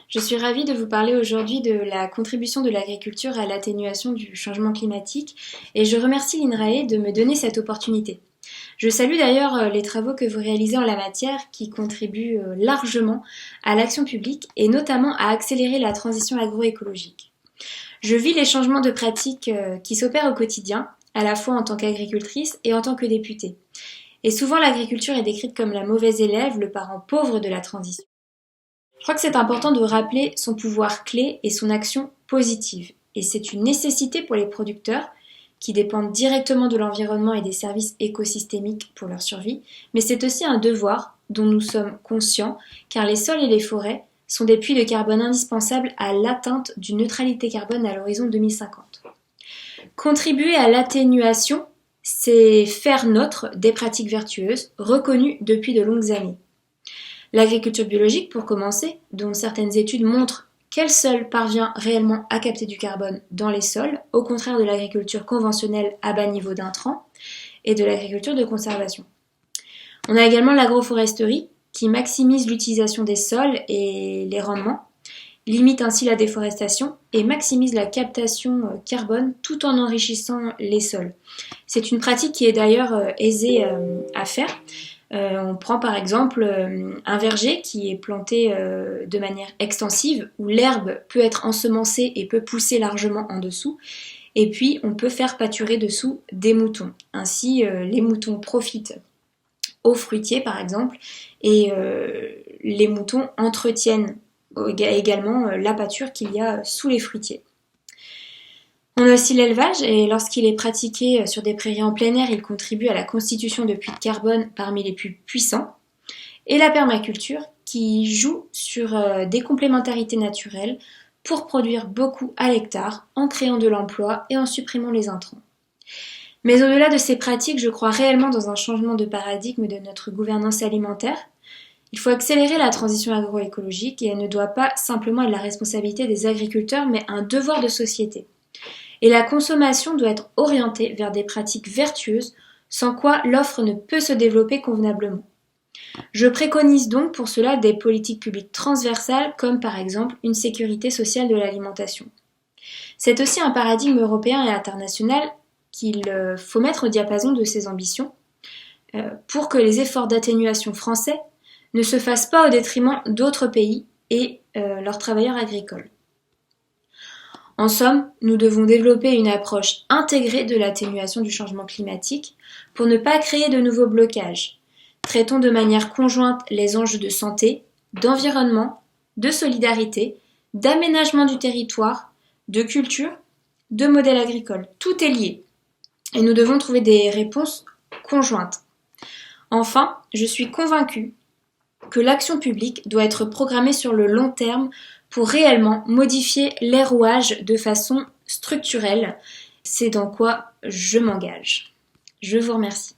Je suis ravie de vous parler aujourd'hui de la contribution de l'agriculture à l'atténuation du changement climatique et je remercie l'INRAE de me donner cette opportunité. Je salue d'ailleurs les travaux que vous réalisez en la matière qui contribuent largement à l'action publique et notamment à accélérer la transition agroécologique. Je vis les changements de pratiques qui s'opèrent au quotidien, à la fois en tant qu'agricultrice et en tant que députée. Et souvent l'agriculture est décrite comme la mauvaise élève, le parent pauvre de la transition. Je crois que c'est important de rappeler son pouvoir clé et son action positive. Et c'est une nécessité pour les producteurs qui dépendent directement de l'environnement et des services écosystémiques pour leur survie, mais c'est aussi un devoir dont nous sommes conscients car les sols et les forêts sont des puits de carbone indispensables à l'atteinte d'une neutralité carbone à l'horizon 2050. Contribuer à l'atténuation, c'est faire nôtre des pratiques vertueuses reconnues depuis de longues années. L'agriculture biologique, pour commencer, dont certaines études montrent qu'elle seule parvient réellement à capter du carbone dans les sols, au contraire de l'agriculture conventionnelle à bas niveau d'intrants et de l'agriculture de conservation. On a également l'agroforesterie, qui maximise l'utilisation des sols et les rendements, limite ainsi la déforestation et maximise la captation carbone tout en enrichissant les sols. C'est une pratique qui est d'ailleurs aisée à faire. On prend par exemple un verger qui est planté de manière extensive, où l'herbe peut être ensemencée et peut pousser largement en dessous. Et puis on peut faire pâturer dessous des moutons. Ainsi les moutons profitent aux fruitiers par exemple, et les moutons entretiennent également la pâture qu'il y a sous les fruitiers. On a aussi l'élevage, et lorsqu'il est pratiqué sur des prairies en plein air, il contribue à la constitution de puits de carbone parmi les plus puissants. Et la permaculture, qui joue sur des complémentarités naturelles pour produire beaucoup à l'hectare, en créant de l'emploi et en supprimant les intrants. Mais au-delà de ces pratiques, je crois réellement dans un changement de paradigme de notre gouvernance alimentaire. Il faut accélérer la transition agroécologique et elle ne doit pas simplement être la responsabilité des agriculteurs, mais un devoir de société. Et la consommation doit être orientée vers des pratiques vertueuses, sans quoi l'offre ne peut se développer convenablement. Je préconise donc pour cela des politiques publiques transversales, comme par exemple une sécurité sociale de l'alimentation. C'est aussi un paradigme européen et international qu'il faut mettre au diapason de ses ambitions, pour que les efforts d'atténuation français ne se fassent pas au détriment d'autres pays et leurs travailleurs agricoles. En somme, nous devons développer une approche intégrée de l'atténuation du changement climatique pour ne pas créer de nouveaux blocages. Traitons de manière conjointe les enjeux de santé, d'environnement, de solidarité, d'aménagement du territoire, de culture, de modèle agricole. Tout est lié et nous devons trouver des réponses conjointes. Enfin, je suis convaincue que l'action publique doit être programmée sur le long terme pour réellement modifier les rouages de façon structurelle. C'est dans quoi je m'engage. Je vous remercie.